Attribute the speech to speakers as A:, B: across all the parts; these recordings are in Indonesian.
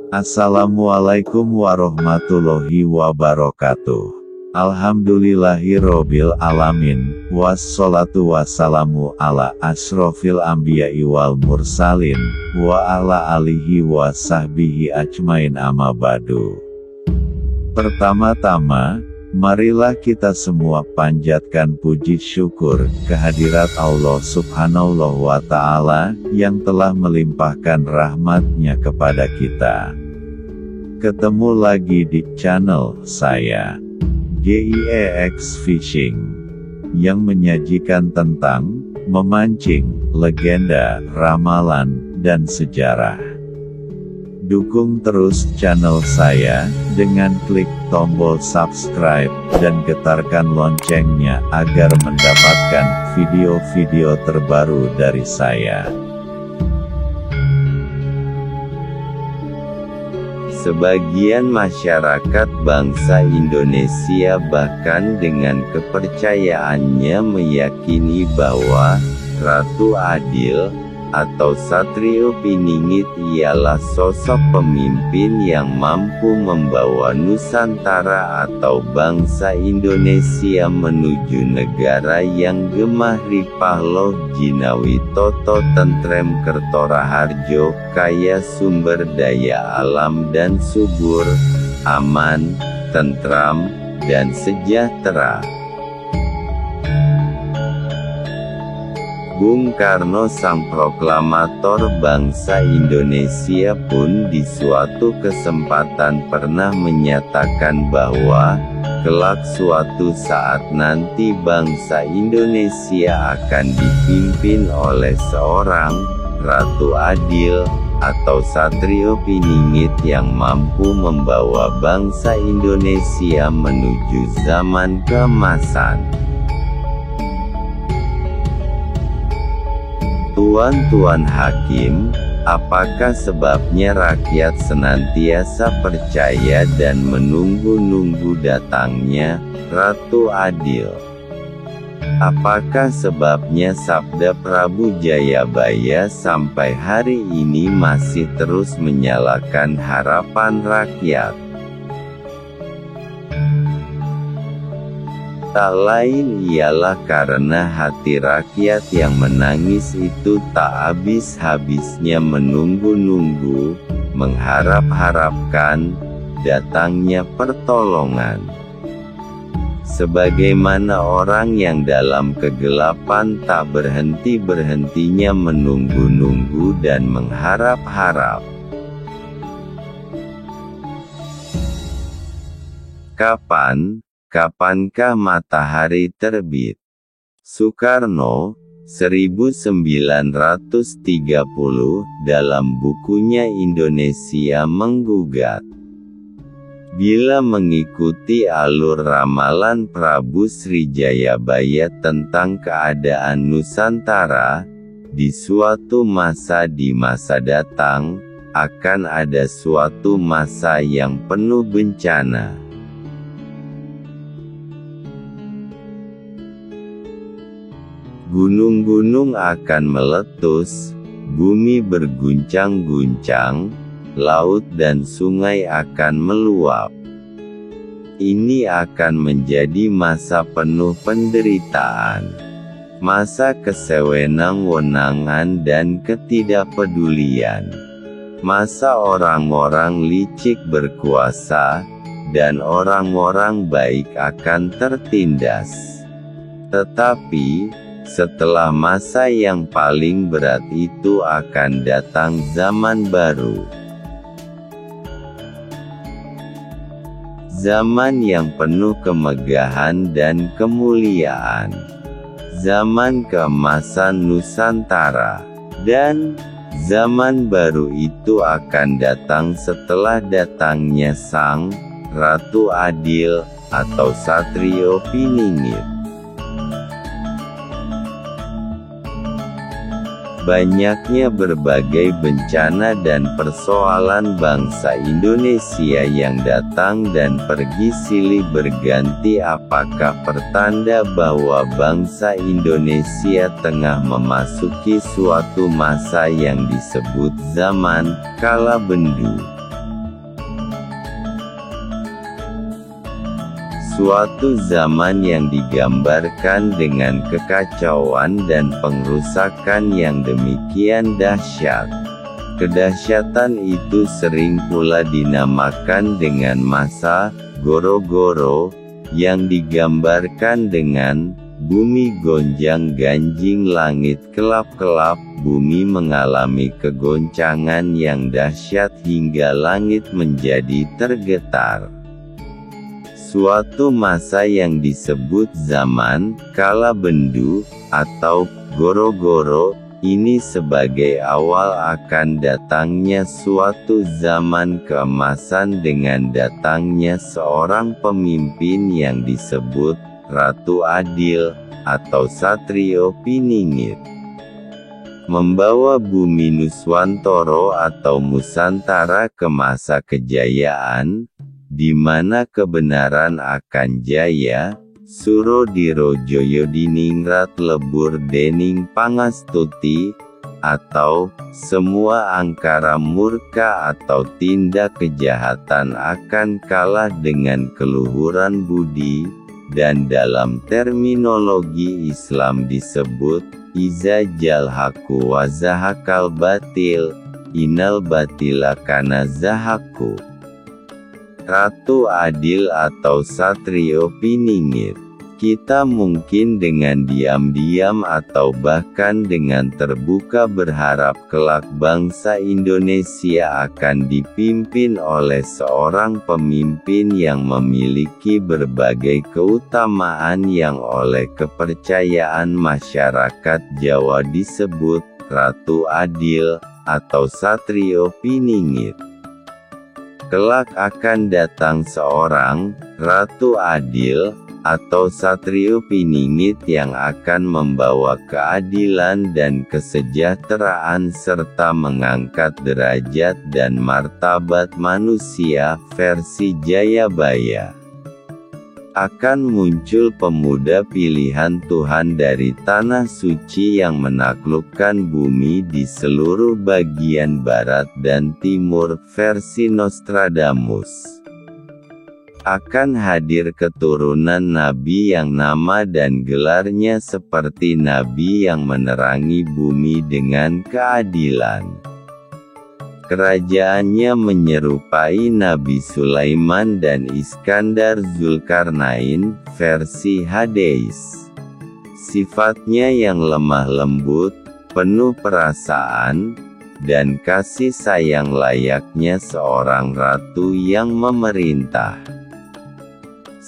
A: Assalamualaikum warahmatullahi wabarakatuh. Alhamdulillahirobbil alamin, wassalatu wassalamu ala asrofil anbiya'i wal mursalin, wa ala alihi wa sahbihi ajmain amma ba'du. Pertama-tama, marilah kita semua panjatkan puji syukur kehadirat Allah Subhanahu wa Ta'ala yang telah melimpahkan rahmat-Nya kepada kita. Ketemu lagi di channel saya, GIEX Fishing, yang menyajikan tentang memancing, legenda, ramalan, dan sejarah. Dukung terus channel saya dengan klik tombol subscribe dan getarkan loncengnya agar mendapatkan video-video terbaru dari saya.
B: Sebagian masyarakat bangsa Indonesia bahkan dengan kepercayaannya meyakini bahwa Ratu Adil atau Satrio Piningit ialah sosok pemimpin yang mampu membawa Nusantara atau bangsa Indonesia menuju negara yang gemah ripah loh jinawi toto tentrem kertoraharjo, kaya sumber daya alam dan subur, aman, tentram, dan sejahtera. Bung Karno sang proklamator bangsa Indonesia pun di suatu kesempatan pernah menyatakan bahwa, kelak suatu saat nanti bangsa Indonesia akan dipimpin oleh seorang Ratu Adil, atau Satrio Piningit yang mampu membawa bangsa Indonesia menuju zaman keemasan. Tuan-tuan hakim, apakah sebabnya rakyat senantiasa percaya dan menunggu-nunggu datangnya Ratu Adil? Apakah sebabnya sabda Prabu Jayabaya sampai hari ini masih terus menyalakan harapan rakyat? Tak lain ialah karena hati rakyat yang menangis itu tak habis-habisnya menunggu-nunggu, mengharap-harapkan datangnya pertolongan. Sebagaimana orang yang dalam kegelapan tak berhenti-berhentinya menunggu-nunggu dan mengharap-harap. Kapankah matahari terbit? Soekarno, 1930, dalam bukunya Indonesia Menggugat. Bila mengikuti alur ramalan Prabu Srijayabaya tentang keadaan Nusantara, di suatu masa di masa datang, akan ada suatu masa yang penuh bencana. Gunung-gunung akan meletus, bumi berguncang-guncang, laut dan sungai akan meluap. Ini akan menjadi masa penuh penderitaan, masa kesewenang-wenangan dan ketidakpedulian, masa orang-orang licik berkuasa, dan orang-orang baik akan tertindas. Tetapi, setelah masa yang paling berat itu akan datang zaman baru. Zaman yang penuh kemegahan dan kemuliaan. Zaman keemasan Nusantara. Dan, zaman baru itu akan datang setelah datangnya sang Ratu Adil, atau Satrio Piningit. Banyaknya berbagai bencana dan persoalan bangsa Indonesia yang datang dan pergi silih berganti. Apakah pertanda bahwa bangsa Indonesia tengah memasuki suatu masa yang disebut zaman kala bendu? Suatu zaman yang digambarkan dengan kekacauan dan pengrusakan yang demikian dahsyat. Kedahsyatan itu sering pula dinamakan dengan masa goro-goro, yang digambarkan dengan bumi gonjang-ganjing, langit kelap-kelap, bumi mengalami kegoncangan yang dahsyat hingga langit menjadi tergetar. Suatu masa yang disebut zaman kala bendu atau goro-goro ini sebagai awal akan datangnya suatu zaman keemasan dengan datangnya seorang pemimpin yang disebut Ratu Adil atau Satrio Piningit, membawa bumi Nuswantoro atau Nusantara ke masa kejayaan, di mana kebenaran akan jaya. Suro diro joyo diningrat lebur dening pangastuti, atau semua angkara murka atau tindak kejahatan akan kalah dengan keluhuran budi, dan dalam terminologi Islam disebut iza jal haku wa zahakal batil, inal batila kana zahaku. Ratu Adil atau Satrio Piningit. Kita mungkin dengan diam-diam atau bahkan dengan terbuka berharap kelak bangsa Indonesia akan dipimpin oleh seorang pemimpin yang memiliki berbagai keutamaan yang oleh kepercayaan masyarakat Jawa disebut Ratu Adil atau Satrio Piningit. Kelak akan datang seorang Ratu Adil atau Satrio Piningit yang akan membawa keadilan dan kesejahteraan serta mengangkat derajat dan martabat manusia versi Jayabaya. Akan muncul pemuda pilihan Tuhan dari Tanah Suci yang menaklukkan bumi di seluruh bagian barat dan timur versi Nostradamus. Akan hadir keturunan nabi yang nama dan gelarnya seperti nabi yang menerangi bumi dengan keadilan. Kerajaannya menyerupai Nabi Sulaiman dan Iskandar Zulkarnain versi Hadis. Sifatnya yang lemah lembut, penuh perasaan, dan kasih sayang layaknya seorang ratu yang memerintah.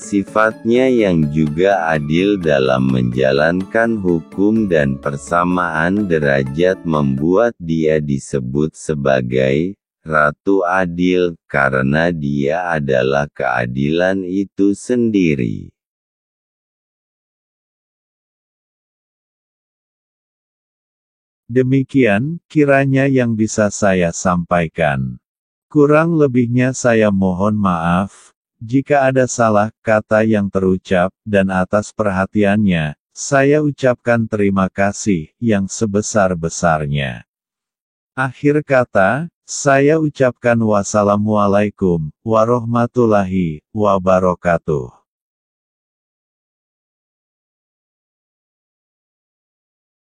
B: Sifatnya yang juga adil dalam menjalankan hukum dan persamaan derajat membuat dia disebut sebagai Ratu Adil, karena dia adalah keadilan itu sendiri.
A: Demikian kiranya yang bisa saya sampaikan. Kurang lebihnya saya mohon maaf. Jika ada salah kata yang terucap, dan atas perhatiannya, saya ucapkan terima kasih yang sebesar-besarnya. Akhir kata, saya ucapkan wassalamualaikum warahmatullahi wabarakatuh.